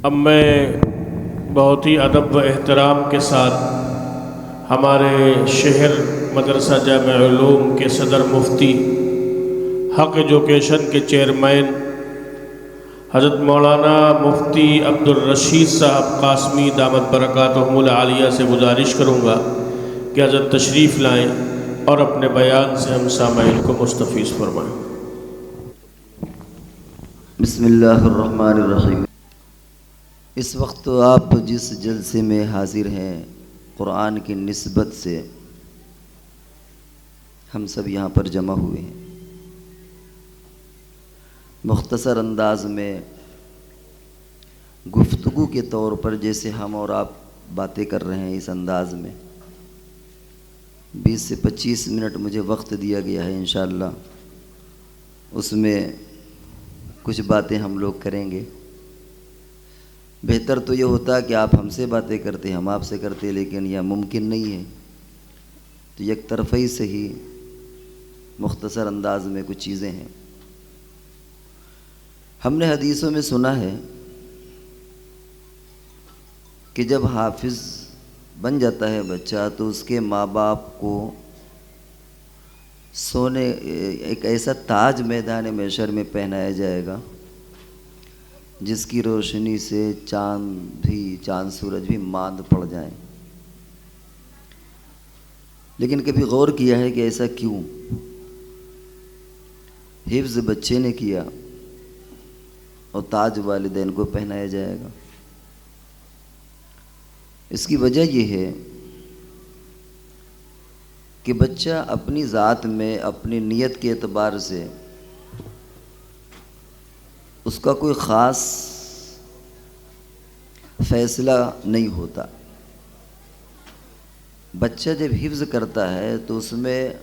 اب میں بہت ہی ادب و احترام کے ساتھ ہمارے شہر مدرسہ جامع علوم کے صدر مفتی حق ایجوکیشن کے چیئرمین حضرت مولانا مفتی عبد الرشید صاحب قاسمی دامت برکاتہم العالیہ سے گزارش کروں گا کہ حضرت تشریف لائیں اور اپنے بیان سے ہم سامعین کو مستفیض فرمائیں۔ بسم اللہ الرحمن الرحیم۔ اس وقت تو آپ جس جلسے میں حاضر ہیں قرآن کی نسبت سے ہم سب یہاں پر جمع ہوئے ہیں، مختصر انداز میں گفتگو کے طور پر جیسے ہم اور آپ باتیں کر رہے ہیں، اس انداز میں 20 سے 25 منٹ مجھے وقت دیا گیا ہے، انشاءاللہ اس میں کچھ باتیں ہم لوگ کریں گے۔ بہتر تو یہ ہوتا کہ آپ ہم سے باتیں کرتے، ہم آپ سے کرتے، لیکن یہ ممکن نہیں ہے، تو یک طرفی سے ہی مختصر انداز میں کچھ چیزیں ہیں۔ ہم نے حدیثوں میں سنا ہے کہ جب حافظ بن جاتا ہے بچہ تو اس کے ماں باپ کو سونے ایک ایسا تاج میدان محشر میں پہنایا جائے گا جس کی روشنی سے چاند سورج بھی ماند پڑ جائیں۔ لیکن کبھی غور کیا ہے کہ ایسا کیوں؟ حفظ بچے نے کیا اور تاج والدین کو پہنایا جائے گا۔ اس کی وجہ یہ ہے کہ بچہ اپنی ذات میں اپنی نیت کے اعتبار سے اس کا کوئی خاص فیصلہ نہیں ہوتا۔ بچہ جب حفظ کرتا ہے تو اس میں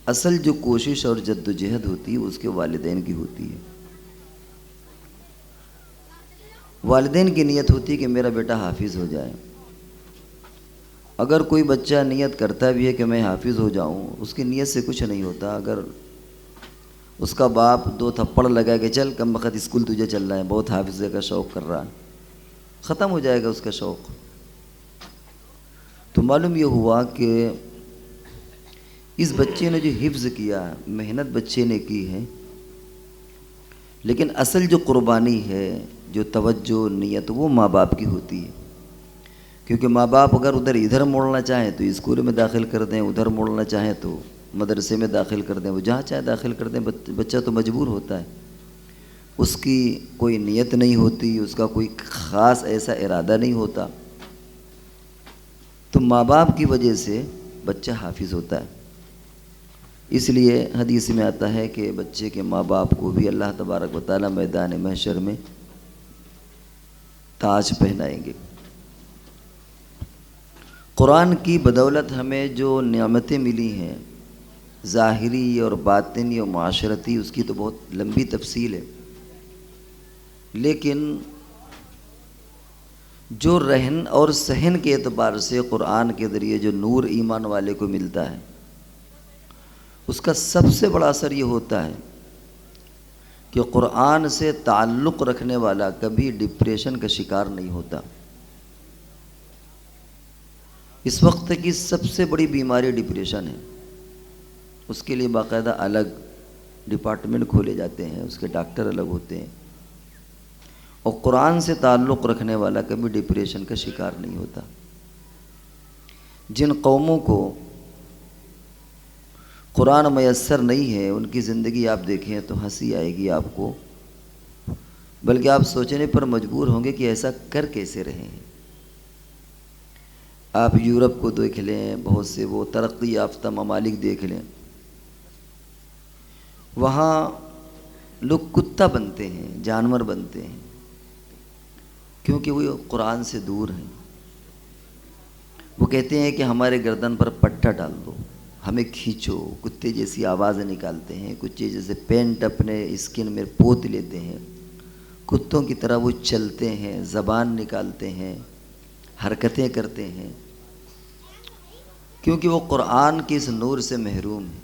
اصل جو کوشش اور جد و جہد ہوتی ہے اس کے والدین کی ہوتی ہے۔ والدین کی نیت ہوتی ہے کہ میرا بیٹا حافظ ہو جائے۔ اگر کوئی بچہ نیت کرتا بھی ہے کہ میں حافظ ہو جاؤں، اس کی نیت سے کچھ نہیں ہوتا۔ اگر اس کا باپ 2 تھپڑ لگا کہ چل کم بخت اسکول تجھے چل رہا ہے، بہت حافظے کا شوق کر رہا ہے، ختم ہو جائے گا اس کا شوق۔ تو معلوم یہ ہوا کہ اس بچے نے جو حفظ کیا، محنت بچے نے کی ہے، لیکن اصل جو قربانی ہے، جو توجہ نیت، وہ ماں باپ کی ہوتی ہے۔ کیونکہ ماں باپ اگر ادھر موڑنا چاہیں تو اسکول میں داخل کر دیں، ادھر موڑنا چاہیں تو مدرسے میں داخل کر دیں، وہ جہاں چاہے داخل کر دیں، بچہ تو مجبور ہوتا ہے۔ اس کی کوئی نیت نہیں ہوتی، اس کا کوئی خاص ایسا ارادہ نہیں ہوتا، تو ماں باپ کی وجہ سے بچہ حافظ ہوتا ہے۔ اس لیے حدیث میں آتا ہے کہ بچے کے ماں باپ کو بھی اللہ تبارک و تعالی میدان محشر میں تاج پہنائیں گے۔ قرآن کی بدولت ہمیں جو نعمتیں ملی ہیں، ظاہری اور باطنی اور معاشرتی، اس کی تو بہت لمبی تفصیل ہے، لیکن جو رہن اور سہن کے اعتبار سے قرآن کے ذریعے جو نور ایمان والے کو ملتا ہے، اس کا سب سے بڑا اثر یہ ہوتا ہے کہ قرآن سے تعلق رکھنے والا کبھی ڈپریشن کا شکار نہیں ہوتا۔ اس وقت کی سب سے بڑی بیماری ڈپریشن ہے۔ اس کے لیے باقاعدہ الگ ڈپارٹمنٹ کھولے جاتے ہیں، اس کے ڈاکٹر الگ ہوتے ہیں، اور قرآن سے تعلق رکھنے والا کبھی ڈپریشن کا شکار نہیں ہوتا۔ جن قوموں کو قرآن میسر نہیں ہے، ان کی زندگی آپ دیکھیں تو ہنسی آئے گی آپ کو، بلکہ آپ سوچنے پر مجبور ہوں گے کہ ایسا کر کیسے رہے ہیں۔ آپ یورپ کو دیکھ لیں، بہت سے وہ ترقی یافتہ ممالک دیکھ لیں، وہاں لوگ کتا بنتے ہیں، جانور بنتے ہیں، کیونکہ وہ قرآن سے دور ہیں۔ وہ کہتے ہیں کہ ہمارے گردن پر پٹا ڈال دو، ہمیں کھینچو، کتے جیسی آوازیں نکالتے ہیں، کتے جیسے پینٹ اپنے اسکن میں پوت لیتے ہیں، کتوں کی طرح وہ چلتے ہیں، زبان نکالتے ہیں، حرکتیں کرتے ہیں، کیونکہ وہ قرآن کے اس نور سے محروم ہیں۔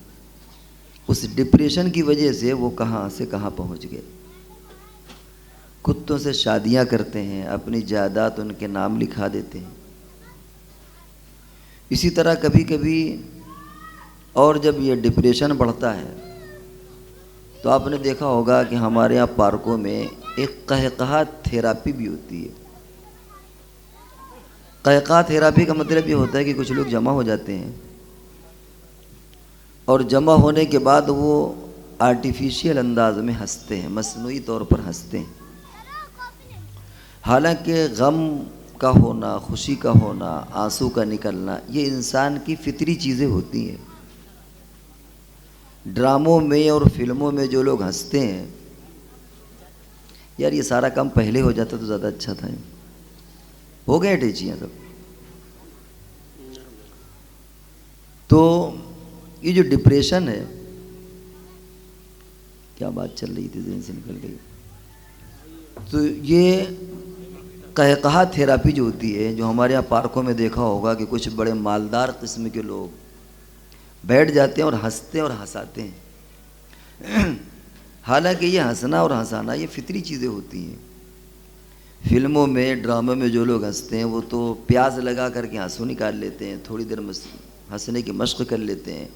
اس ڈپریشن کی وجہ سے وہ کہاں سے کہاں پہنچ گئے۔ کتوں سے شادیاں کرتے ہیں، اپنی جائیداد ان کے نام لکھا دیتے ہیں۔ اسی طرح کبھی کبھی اور جب یہ ڈپریشن بڑھتا ہے تو آپ نے دیکھا ہوگا کہ ہمارے یہاں پارکوں میں ایک قہقہہ تھیراپی بھی ہوتی ہے۔ قہقہہ تھیراپی کا مطلب یہ ہوتا ہے کہ کچھ لوگ جمع ہو جاتے ہیں اور جمع ہونے کے بعد وہ آرٹیفیشیل انداز میں ہنستے ہیں، مصنوعی طور پر ہنستے ہیں۔ حالانکہ غم کا ہونا، خوشی کا ہونا، آنسو کا نکلنا، یہ انسان کی فطری چیزیں ہوتی ہیں۔ ڈراموں میں اور فلموں میں جو لوگ ہنستے ہیں، یار یہ سارا کام پہلے ہو جاتا تو زیادہ اچھا تھا۔ ہو گئے ٹیچیاں سب۔ تو یہ جو ڈپریشن ہے، کیا بات چل رہی تھی ذہن سے نکل گئی۔ تو یہ قہقہہ تھیراپی جو ہوتی ہے، جو ہمارے یہاں پارکوں میں دیکھا ہوگا کہ کچھ بڑے مالدار قسم کے لوگ بیٹھ جاتے ہیں اور ہنستے ہیں اور ہنساتے ہیں۔ حالانکہ یہ ہنسنا اور ہنسانا یہ فطری چیزیں ہوتی ہیں۔ فلموں میں، ڈراموں میں جو لوگ ہنستے ہیں وہ تو پیاز لگا کر کے آنسو نکال لیتے ہیں، تھوڑی دیر ہنسنے کی مشق کر لیتے ہیں۔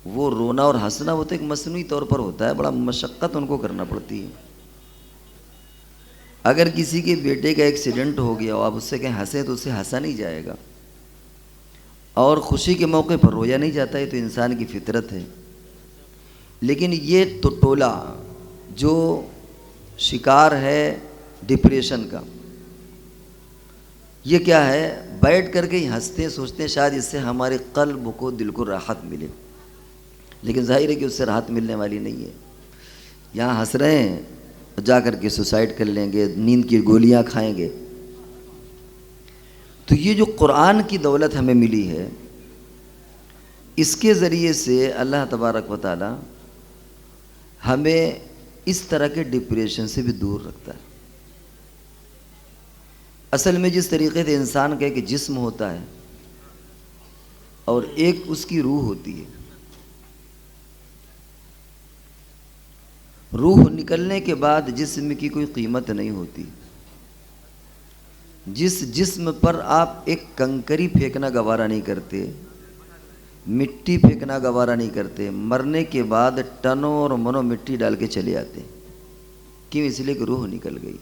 وہ رونا اور ہنسنا وہ تو ایک مصنوعی طور پر ہوتا ہے، بڑا مشقت ان کو کرنا پڑتی ہے۔ اگر کسی کے بیٹے کا ایکسیڈنٹ ہو گیا اور آپ اس سے کہیں ہنسیں تو اس سے ہنسا نہیں جائے گا، اور خوشی کے موقع پر رویا نہیں جاتا ہے، تو انسان کی فطرت ہے۔ لیکن یہ تو ٹولہ جو شکار ہے ڈپریشن کا، یہ کیا ہے؟ بیٹھ کر کے ہی ہنستے ہیں، سوچتے ہیں شاید اس سے ہمارے قلب کو، دل کو راحت ملے، لیکن ظاہر ہے کہ اس سے راحت ملنے والی نہیں ہے۔ یہاں ہنس رہے ہیں، جا کر کے سوسائڈ کر لیں گے، نیند کی گولیاں کھائیں گے۔ تو یہ جو قرآن کی دولت ہمیں ملی ہے، اس کے ذریعے سے اللہ تبارک و تعالی ہمیں اس طرح کے ڈپریشن سے بھی دور رکھتا ہے۔ اصل میں جس طریقے سے انسان کا ایک جسم ہوتا ہے اور ایک اس کی روح ہوتی ہے، روح نکلنے کے بعد جسم کی کوئی قیمت نہیں ہوتی۔ جس جسم پر آپ ایک کنکری پھینکنا گوارا نہیں کرتے، مٹی پھینکنا گوارا نہیں کرتے، مرنے کے بعد ٹنوں اور منوں مٹی ڈال کے چلے آتے۔ کیوں؟ اس لیے کہ روح نکل گئی۔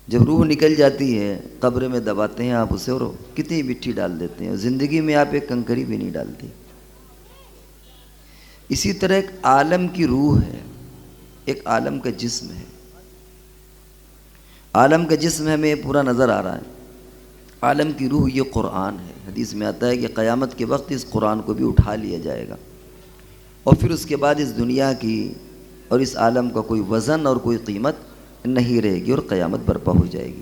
جب روح نکل جاتی ہے، قبر میں دباتے ہیں آپ اسے اور کتنی مٹی ڈال دیتے ہیں، زندگی میں آپ ایک کنکری بھی نہیں ڈالتے۔ اسی طرح ایک عالم کی روح ہے، ایک عالم کا جسم ہے۔ عالم کا جسم ہمیں پورا نظر آ رہا ہے، عالم کی روح یہ قرآن ہے۔ حدیث میں آتا ہے کہ قیامت کے وقت اس قرآن کو بھی اٹھا لیا جائے گا، اور پھر اس کے بعد اس دنیا کی اور اس عالم کا کوئی وزن اور کوئی قیمت نہیں رہے گی، اور قیامت برپا ہو جائے گی۔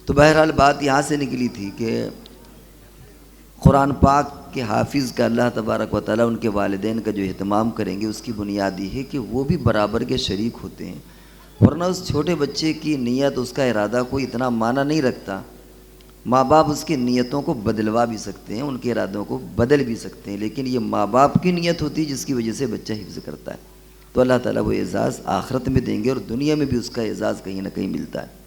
تو بہرحال بات یہاں سے نکلی تھی کہ قرآن پاک کے حافظ کا اللہ تبارک و تعالیٰ ان کے والدین کا جو اہتمام کریں گے، اس کی بنیاد یہ ہے کہ وہ بھی برابر کے شریک ہوتے ہیں۔ ورنہ اس چھوٹے بچے کی نیت، اس کا ارادہ کوئی اتنا معنی نہیں رکھتا۔ ماں باپ اس کی نیتوں کو بدلوا بھی سکتے ہیں، ان کے ارادوں کو بدل بھی سکتے ہیں، لیکن یہ ماں باپ کی نیت ہوتی ہے جس کی وجہ سے بچہ حفظ کرتا ہے۔ تو اللہ تعالیٰ وہ اعزاز آخرت میں دیں گے، اور دنیا میں بھی اس کا اعزاز کہیں نہ کہیں ملتا ہے۔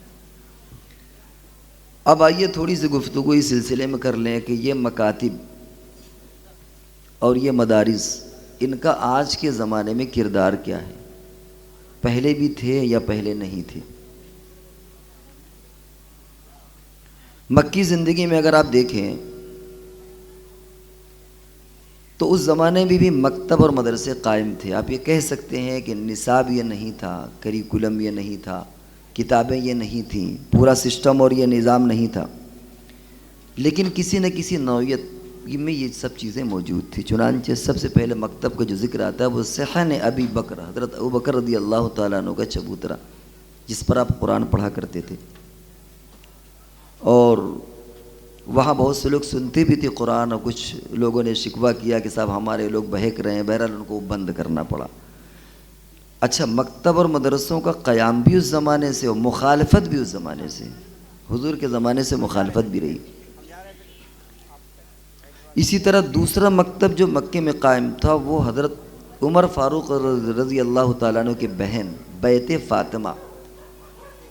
اب آئیے تھوڑی سی گفتگو اس سلسلے میں کر لیں کہ یہ مکاتب اور یہ مدارس، ان کا آج کے زمانے میں کردار کیا ہے؟ پہلے بھی تھے یا پہلے نہیں تھے؟ مکی زندگی میں اگر آپ دیکھیں تو اس زمانے میں بھی مکتب اور مدرسے قائم تھے۔ آپ یہ کہہ سکتے ہیں کہ نصاب یہ نہیں تھا، کریکولم یہ نہیں تھا، کتابیں یہ نہیں تھیں، پورا سسٹم اور یہ نظام نہیں تھا، لیکن کسی نہ کسی نوعیت میں یہ سب چیزیں موجود تھیں۔ چنانچہ سب سے پہلے مکتب کا جو ذکر آتا ہے وہ صحن ابی بکر، حضرت ابو بکر رضی اللہ تعالیٰ عنہ کا چبوترا، جس پر آپ قرآن پڑھا کرتے تھے، اور وہاں بہت سے لوگ سنتے بھی تھے قرآن، اور کچھ لوگوں نے شکوہ کیا کہ صاحب ہمارے لوگ بہک رہے ہیں، بہرحال ان کو بند کرنا پڑا۔ اچھا، مکتب اور مدرسوں کا قیام بھی اس زمانے سے اور مخالفت بھی اس زمانے سے، حضور کے زمانے سے مخالفت بھی رہی۔ اسی طرح دوسرا مکتب جو مکے میں قائم تھا وہ حضرت عمر فاروق رضی اللہ تعالیٰ عنہ کی بہن بیت فاطمہ،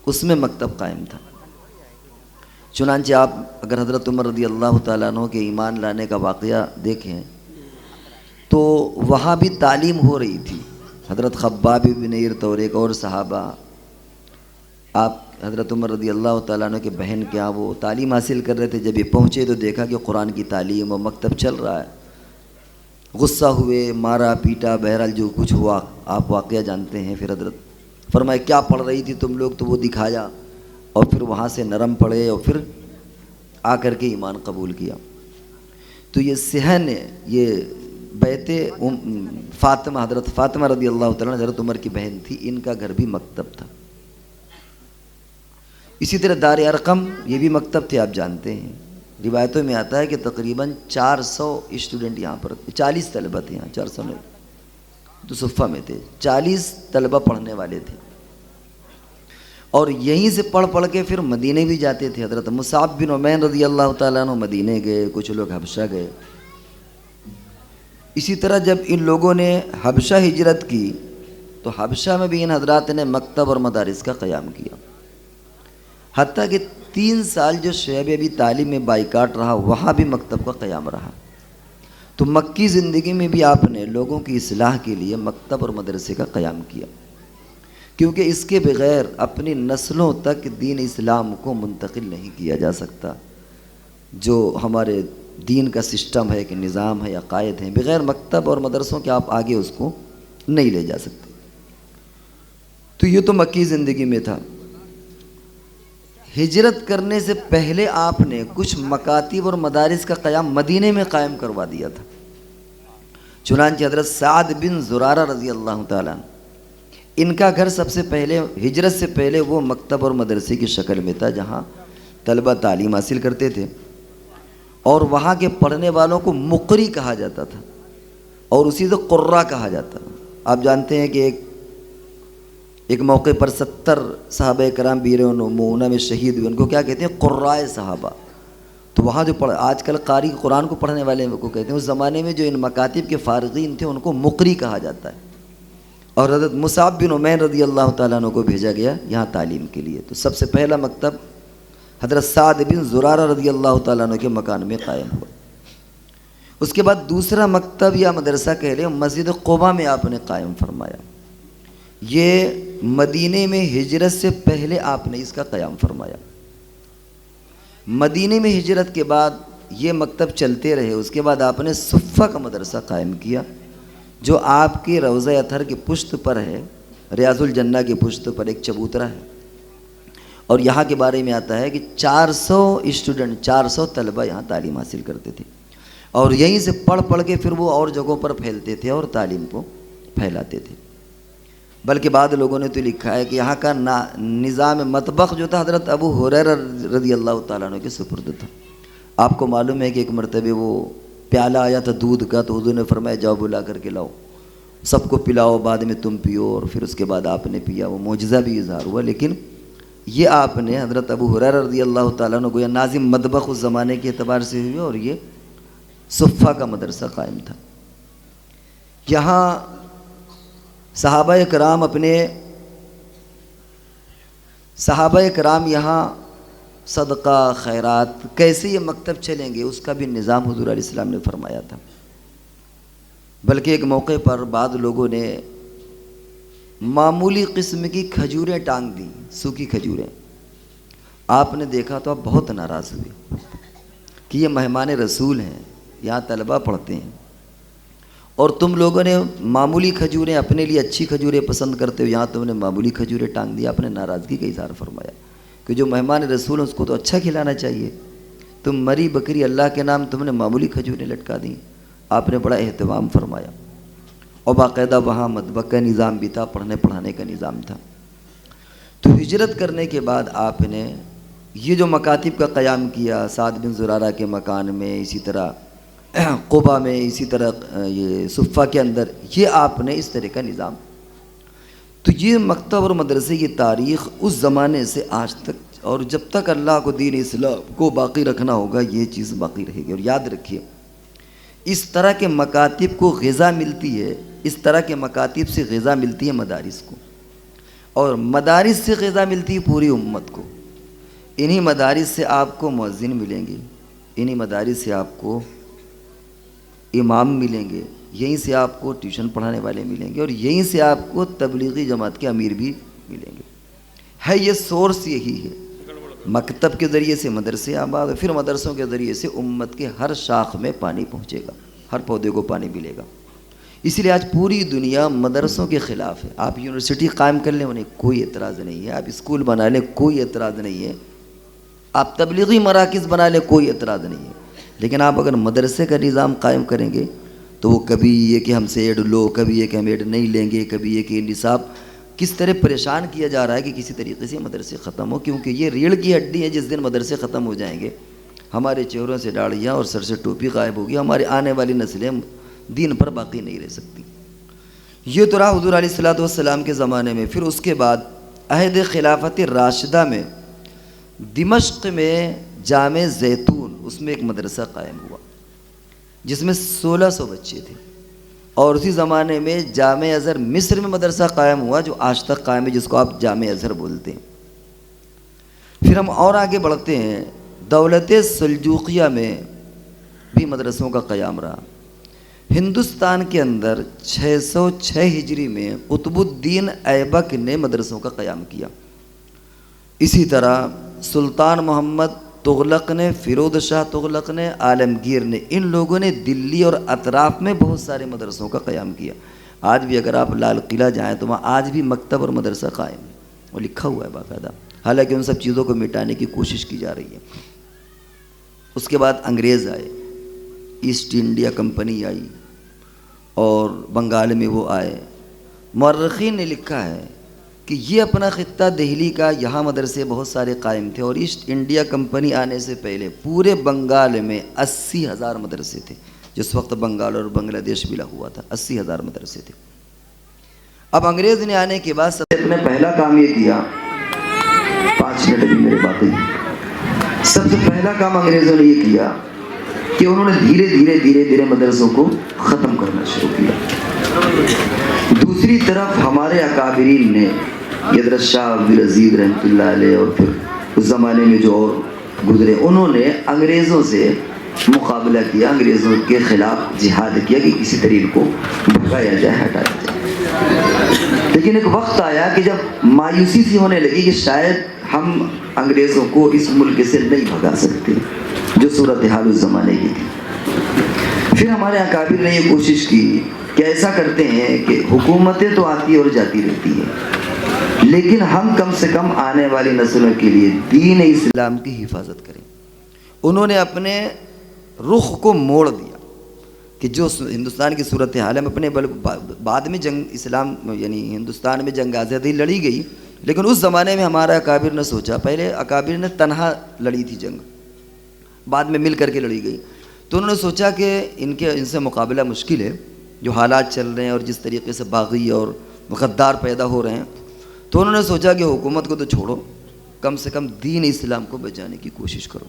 اس میں مکتب قائم تھا۔ چنانچہ آپ اگر حضرت عمر رضی اللہ تعالیٰ عنہ کے ایمان لانے کا واقعہ دیکھیں تو وہاں بھی تعلیم ہو رہی تھی۔ حضرت خباب بن ارت اور ایک اور صحابہ آپ حضرت عمر رضی اللہ تعالیٰ عنہ کے بہن کے ہاں وہ تعلیم حاصل کر رہے تھے۔ جب یہ پہنچے تو دیکھا کہ قرآن کی تعلیم و مکتب چل رہا ہے۔ غصہ ہوئے، مارا پیٹا، بہرحال جو کچھ ہوا آپ واقعہ جانتے ہیں۔ پھر حضرت فرمائے کیا پڑھ رہی تھی تم لوگ، تو وہ دکھایا اور پھر وہاں سے نرم پڑے اور پھر آ کر کے ایمان قبول کیا۔ تو یہ صحن یہ بیت فاطمہ، حضرت فاطمہ رضی اللہ تعالیٰ عنہ حضرت عمر کی بہن تھی، ان کا گھر بھی مکتب تھا۔ اسی طرح دار ارقم یہ بھی مکتب تھے، آپ جانتے ہیں۔ روایتوں میں آتا ہے کہ تقریباً 400 اسٹوڈنٹ یہاں پر، 40 طلبہ تھے یہاں، 400 نہیں تو صفہ میں تھے، 40 طلبہ پڑھنے والے تھے، اور یہیں سے پڑھ پڑھ کے پھر مدینے بھی جاتے تھے۔ حضرت مصعب بن عمیر رضی اللہ تعالیٰ عنہ مدینے گئے، کچھ لوگ حبشہ گئے۔ اسی طرح جب ان لوگوں نے حبشہ ہجرت کی تو حبشہ میں بھی ان حضرات نے مکتب اور مدارس کا قیام کیا، حتیٰ کہ 3 سال جو شعب ابی طالب میں بائیکاٹ رہا وہاں بھی مکتب کا قیام رہا۔ تو مکی زندگی میں بھی آپ نے لوگوں کی اصلاح کے لیے مکتب اور مدرسے کا قیام کیا، کیونکہ اس کے بغیر اپنی نسلوں تک دین اسلام کو منتقل نہیں کیا جا سکتا۔ جو ہمارے دین کا سسٹم ہے کہ نظام ہے، عقائد ہیں، بغیر مکتب اور مدرسوں کے آپ آگے اس کو نہیں لے جا سکتے۔ تو یہ تو مکی زندگی میں تھا۔ ہجرت کرنے سے پہلے آپ نے کچھ مکاتب اور مدارس کا قیام مدینے میں قائم کروا دیا تھا۔ چنانچہ حضرت سعد بن زرارہ رضی اللہ تعالیٰ عنہ، ان کا گھر سب سے پہلے ہجرت سے پہلے وہ مکتب اور مدرسے کی شکل میں تھا جہاں طلبہ تعلیم حاصل کرتے تھے، اور وہاں کے پڑھنے والوں کو مقری کہا جاتا تھا اور اسی سے قرہ کہا جاتا۔ آپ جانتے ہیں کہ ایک موقع پر 70 صحابہ کرام بیرون مؤونہ میں شہید ہوئے، ان کو کیا کہتے ہیں؟ قرائے صحابہ۔ تو وہاں جو آج کل قاری قرآن کو پڑھنے والے کو کہتے ہیں، اس زمانے میں جو ان مکاتب کے فارغین تھے ان کو مقری کہا جاتا ہے۔ اور حضرت مصعب بن عمیر رضی اللہ تعالیٰ عنہ کو بھیجا گیا یہاں تعلیم کے لیے۔ تو سب سے پہلا مکتب حضرت سعد بن زرارہ رضی اللہ تعالیٰ عنہ کے مکان میں قائم ہوا۔ اس کے بعد دوسرا مکتب یا مدرسہ کہہ لیں مسجد قباء میں آپ نے قائم فرمایا۔ یہ مدینے میں ہجرت سے پہلے آپ نے اس کا قیام فرمایا۔ مدینے میں ہجرت کے بعد یہ مکتب چلتے رہے۔ اس کے بعد آپ نے صفہ کا مدرسہ قائم کیا جو آپ کے روضہ اطہر کی پشت پر ہے، ریاض الجنہ کی پشت پر ایک چبوترا ہے، اور یہاں کے بارے میں آتا ہے کہ 400 اسٹوڈنٹ، 400 طلبہ یہاں تعلیم حاصل کرتے تھے، اور یہیں سے پڑھ پڑھ کے پھر وہ اور جگہوں پر پھیلتے تھے اور تعلیم کو پھیلاتے تھے۔ بلکہ بعض لوگوں نے تو لکھا ہے کہ یہاں کا نظام مطبخ جو تھا حضرت ابو ہریرہ رضی اللہ تعالیٰ عنہ کے سپرد تھا۔ آپ کو معلوم ہے کہ ایک مرتبہ وہ پیالہ آیا تھا دودھ کا، تو حضور نے فرمایا جاؤ بلا کر کے لاؤ، سب کو پلاؤ، بعد میں تم پیو، اور پھر اس کے بعد آپ نے پیا۔ وہ معجزہ بھی اظہار ہوا، لیکن یہ آپ نے حضرت ابو ہریرہ رضی اللہ تعالیٰ عنہ گویا ناظم مطبخ اس زمانے کے اعتبار سے ہوئے، اور یہ صفہ کا مدرسہ قائم تھا۔ یہاں صحابہ کرام یہاں صدقہ خیرات کیسے یہ مکتب چلیں گے اس کا بھی نظام حضور علیہ السلام نے فرمایا تھا۔ بلکہ ایک موقع پر بعض لوگوں نے معمولی قسم کی کھجوریں ٹانگ دیں، سوکھی کھجوریں۔ آپ نے دیکھا تو آپ بہت ناراض ہوئے کہ یہ مہمان رسول ہیں، یہاں طلبہ پڑھتے ہیں، اور تم لوگوں نے معمولی کھجوریں، اپنے لیے اچھی کھجوریں پسند کرتے ہو، یہاں تم نے معمولی کھجوریں ٹانگ دی۔ آپ نے ناراضگی کا اظہار فرمایا کہ جو مہمان رسول ہیں اس کو تو اچھا کھلانا چاہیے، تم مری بکری اللہ کے نام تم نے معمولی کھجوریں لٹکا دیں۔ آپ نے بڑا اہتمام فرمایا، اور باقاعدہ وہاں مطبخ کا نظام بھی تھا، پڑھنے پڑھانے کا نظام تھا۔ تو ہجرت کرنے کے بعد آپ نے یہ جو مکاتب کا قیام کیا، سعد بن زرارہ کے مکان میں، اسی طرح قباء میں، اسی طرح یہ صفہ کے اندر، یہ آپ نے اس طرح کا نظام۔ تو یہ مکتب اور مدرسے کی تاریخ اس زمانے سے آج تک، اور جب تک اللہ کو دین اسلام کو باقی رکھنا ہوگا یہ چیز باقی رہے گی۔ اور یاد رکھیے اس طرح کے مکاتب کو غذا ملتی ہے، اس طرح کے مکاتب سے غذا ملتی ہے مدارس کو۔ اور مدارس سے غذا ملتی ہے پوری امت کو. انہی مدارس سے آپ کو مؤذن ملیں گے, انہی مدارس سے آپ کو امام ملیں گے, یہیں سے آپ کو ٹیوشن پڑھانے والے ملیں گے, اور یہیں سے آپ کو تبلیغی جماعت کے امیر بھی ملیں گے. ہے یہ سورس یہی ہے. مکتب کے ذریعے سے مدرسے آباد, پھر مدرسوں کے ذریعے سے امت کے ہر شاخ میں پانی پہنچے گا, ہر پودے کو پانی ملے گا. اس لیے آج پوری دنیا مدرسوں کے خلاف ہے. آپ یونیورسٹی قائم کر لیں انہیں کوئی اعتراض نہیں ہے, آپ اسکول بنا لیں کوئی اعتراض نہیں ہے, آپ تبلیغی مراکز بنا لیں کوئی اعتراض نہیں ہے. لیکن آپ اگر مدرسے کا نظام قائم کریں گے تو وہ کبھی یہ کہ ہم سے ایڈ لو, کبھی یہ کہ ہم ایڈ نہیں لیں گے, کبھی یہ کہ نصاب کس طرح پریشان کیا جا رہا ہے کہ کسی طریقے سے مدرسے ختم ہو, کیونکہ یہ ریڑھ کی ہڈی ہے. جس دن مدرسے ختم ہو جائیں گے ہمارے چہروں سے داڑھیاں اور سر سے ٹوپی غائب ہوگی, ہماری آنے والی نسلیں دین پر باقی نہیں رہ سکتی. یہ تو رہا حضور علیہ الصلوۃ والسلام کے زمانے میں. پھر اس کے بعد عہد خلافت راشدہ میں دمشق میں جامع زیتون, اس میں ایک مدرسہ قائم ہوا جس میں 1600 بچے تھے. اور اسی زمانے میں جامع ازہر مصر میں مدرسہ قائم ہوا جو آج تک قائم ہے, جس کو آپ جامع ازہر بولتے ہیں. پھر ہم اور آگے بڑھتے ہیں, دولت سلجوقیہ میں بھی مدرسوں کا قیام رہا. ہندوستان کے اندر 606 ہجری میں قطب الدین ایبک نے مدرسوں کا قیام کیا. اسی طرح سلطان محمد تغلق نے, فیروز شاہ تغلق نے, عالمگیر نے, ان لوگوں نے دلی اور اطراف میں بہت سارے مدرسوں کا قیام کیا. آج بھی اگر آپ لال قلعہ جائیں تو وہاں آج بھی مکتب اور مدرسہ قائم ہے, وہ لکھا ہوا ہے باقاعدہ, حالانکہ ان سب چیزوں کو مٹانے کی کوشش کی جا رہی ہے. اس کے بعد انگریز آئے, ایسٹ انڈیا کمپنی آئی اور بنگال میں وہ آئے. مورخین نے لکھا ہے کہ یہ اپنا خطہ دہلی کا, یہاں مدرسے بہت سارے قائم تھے, اور ایسٹ انڈیا کمپنی آنے سے پہلے پورے بنگال میں 80,000 مدرسے تھے. جس وقت بنگال اور بنگلہ دیش ملا ہوا تھا 80,000 مدرسے تھے. اب انگریز نے آنے کے بعد سب نے پہلا کام یہ کیا, 5 منٹ ابھی میرے باقی, سب سے پہلا کام انگریزوں نے یہ کیا کہ انہوں نے دھیرے دھیرے مدرسوں کو ختم کرنا شروع کیا. دوسری طرف ہمارے اکابرین نے, حضرت شاہ عبدالعزیز رحمۃ اللہ علیہ اور پھر اس زمانے میں جو اور گزرے, انہوں نے انگریزوں سے مقابلہ کیا, انگریزوں کے خلاف جہاد کیا کہ کسی طریق کو بھگایا جائے, ہٹایا جائے. لیکن ایک وقت آیا کہ جب مایوسی سی ہونے لگی کہ شاید ہم انگریزوں کو اس ملک سے نہیں بھگا سکتے, جو صورتحال اس زمانے کی تھی. پھر ہمارے اکابر نے یہ کوشش کی کہ ایسا کرتے ہیں کہ حکومتیں تو آتی اور جاتی رہتی ہیں, لیکن ہم کم سے کم آنے والی نسلوں کے لیے دین اسلام کی حفاظت کریں. انہوں نے اپنے رخ کو موڑ دیا کہ جو ہندوستان کی صورتحال ہے, اپنے بعد میں جنگ اسلام یعنی ہندوستان میں جنگ آزادی لڑی گئی, لیکن اس زمانے میں ہمارا اکابر نے سوچا, پہلے اکابر نے تنہا لڑی تھی جنگ, بعد میں مل کر کے لڑی گئی. تو انہوں نے سوچا کہ ان سے مقابلہ مشکل ہے, جو حالات چل رہے ہیں اور جس طریقے سے باغی اور غدار پیدا ہو رہے ہیں. تو انہوں نے سوچا کہ حکومت کو تو چھوڑو, کم سے کم دین اسلام کو بچانے کی کوشش کرو.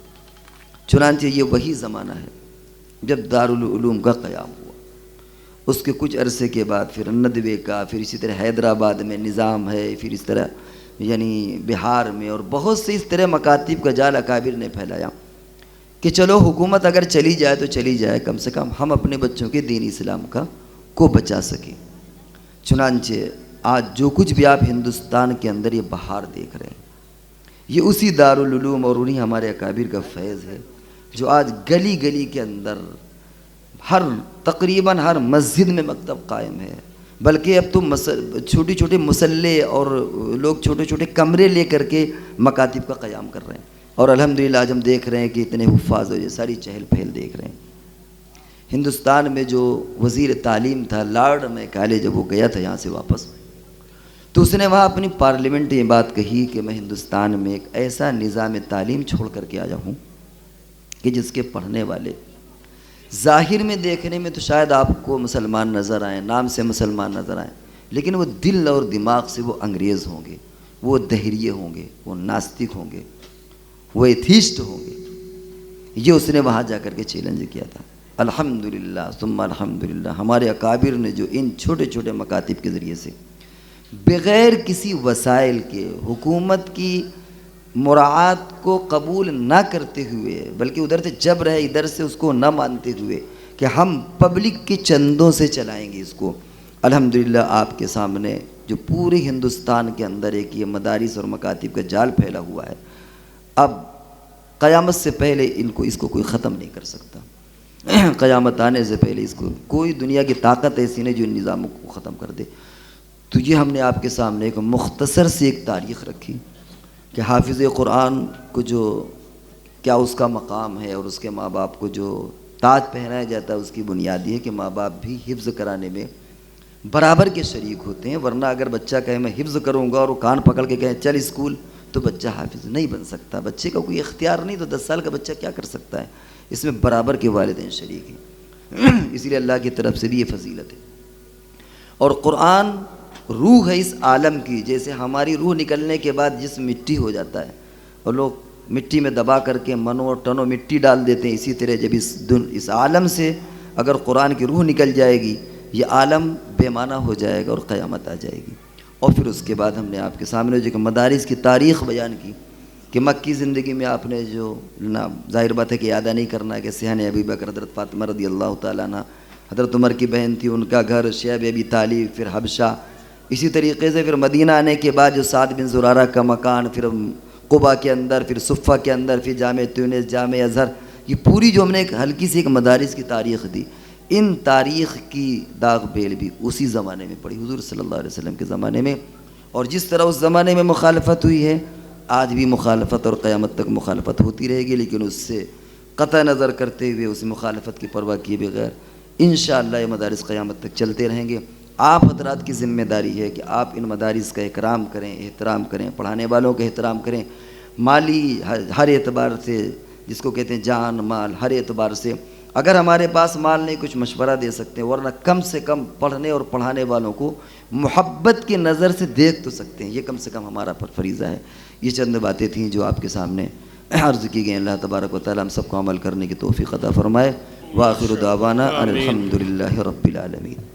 چنانچہ یہ وہی زمانہ ہے جب دارالعلوم کا قیام ہوا. اس کے کچھ عرصے کے بعد پھر ندوے کا, پھر اسی طرح حیدرآباد میں نظام ہے, پھر اس طرح یعنی بہار میں, اور بہت سے اس طرح مکاتب کا جال اکابر نے پھیلایا کہ چلو حکومت اگر چلی جائے تو چلی جائے, کم سے کم ہم اپنے بچوں کے دین اسلام کو بچا سکیں. چنانچہ آج جو کچھ بھی آپ ہندوستان کے اندر یہ بہار دیکھ رہے ہیں, یہ اسی دارالعلوم اور انہی ہمارے اکابر کا فیض ہے, جو آج گلی گلی کے اندر تقریباً ہر مسجد میں مکتب قائم ہے. بلکہ اب تو چھوٹی چھوٹی مسلح اور لوگ چھوٹے چھوٹے کمرے لے کر کے مکاتب کا قیام کر رہے ہیں. اور الحمدللہ آج ہم دیکھ رہے ہیں کہ اتنے حفاظ ہو, یہ ساری چہل پہل دیکھ رہے ہیں. ہندوستان میں جو وزیر تعلیم تھا لارڈ میکالے, جب وہ گیا تھا یہاں سے واپس, تو اس نے وہاں اپنی پارلیمنٹ یہ بات کہی کہ میں ہندوستان میں ایک ایسا نظام تعلیم چھوڑ کر کے آیا ہوں کہ جس کے پڑھنے والے ظاہر میں دیکھنے میں تو شاید آپ کو مسلمان نظر آئیں, نام سے مسلمان نظر آئیں, لیکن وہ دل اور دماغ سے وہ انگریز ہوں گے, وہ دہریے ہوں گے, وہ ناستک ہوں گے, وہ ایتھیسٹ ہوں گے. یہ اس نے وہاں جا کر کے چیلنج کیا تھا. الحمدللہ ثم الحمدللہ ہمارے اکابر نے جو ان چھوٹے چھوٹے مکاتب کے ذریعے سے بغیر کسی وسائل کے حکومت کی مراعات کو قبول نہ کرتے ہوئے، بلکہ ادھر سے جبر ہے ادھر سے اس کو نہ مانتے ہوئے کہ ہم پبلک کے چندوں سے چلائیں گے اس کو. الحمدللہ آپ کے سامنے جو پورے ہندوستان کے اندر ایک یہ مدارس اور مکاتب کا جال پھیلا ہوا ہے، اب قیامت سے پہلے اس کو کوئی ختم نہیں کر سکتا. قیامت آنے سے پہلے اس کو کوئی دنیا کی طاقت ایسی نہیں جو ان نظاموں کو ختم کر دے. تو یہ ہم نے آپ کے سامنے ایک مختصر سی ایک تاریخ رکھی کہ حافظ قرآن کو جو کیا اس کا مقام ہے، اور اس کے ماں باپ کو جو تاج پہنایا جاتا ہے اس کی بنیاد یہ ہے کہ ماں باپ بھی حفظ کرانے میں برابر کے شریک ہوتے ہیں. ورنہ اگر بچہ کہے میں حفظ کروں گا اور وہ کان پکڑ کے کہے چل اسکول، تو بچہ حافظ نہیں بن سکتا. بچے کا کوئی اختیار نہیں، تو 10 سال کا بچہ کیا کر سکتا ہے؟ اس میں برابر کے والدین شریک ہیں. اسی لیے اللہ کی طرف سے بھی یہ فضیلت ہے. اور قرآن روح ہے اس عالم کی. جیسے ہماری روح نکلنے کے بعد جسم مٹی ہو جاتا ہے اور لوگ مٹی میں دبا کر کے منو اور ٹنو مٹی ڈال دیتے ہیں، اسی طرح جب اس عالم سے اگر قرآن کی روح نکل جائے گی، یہ عالم بے معنی ہو جائے گا اور قیامت آ جائے گی. اور پھر اس کے بعد ہم نے آپ کے سامنے جو کہ مدارس کی تاریخ بیان کی کہ مکی زندگی میں آپ نے جو ظاہر بات ہے کہ یادہ نہیں کرنا ہے کہ صحن ابی بکر حضرت فاطمہ رضی اللہ تعالیٰ عنہ حضرت عمر کی بہن تھی، ان کا گھر شیب ابی طالب، پھر حبشہ. اسی طریقے سے پھر مدینہ آنے کے بعد جو سعد بن زرارہ کا مکان، پھر قبا کے اندر، پھر صفہ کے اندر، پھر جامع تونس، جامع ازہر. یہ پوری جو ہم نے ایک ہلکی سی ایک مدارس کی تاریخ دی. ان تاریخ کی داغ بیل بھی اسی زمانے میں پڑی، حضور صلی اللہ علیہ وسلم کے زمانے میں. اور جس طرح اس زمانے میں مخالفت ہوئی ہے، آج بھی مخالفت اور قیامت تک مخالفت ہوتی رہے گی، لیکن اس سے قطع نظر کرتے ہوئے، اس مخالفت کی پرواہ کیے بغیر انشاءاللہ یہ مدارس قیامت تک چلتے رہیں گے. آپ حضرات کی ذمہ داری ہے کہ آپ ان مدارس کا اکرام کریں، احترام کریں، پڑھانے والوں کا احترام کریں. مالی ہر اعتبار سے، جس کو کہتے ہیں جان مال، ہر اعتبار سے اگر ہمارے پاس مال نہیں کچھ مشورہ دے سکتے ہیں، ورنہ کم سے کم پڑھنے اور پڑھانے والوں کو محبت کی نظر سے دیکھ تو سکتے ہیں. یہ کم سے کم ہمارا فریضہ ہے. یہ چند باتیں تھیں جو آپ کے سامنے عرض کی گئیں. اللہ تبارک و تعالیٰ ہم سب کو عمل کرنے کی توفیق عطا فرمائے. وآخر دعوانا ان الحمد للہ رب العالمین.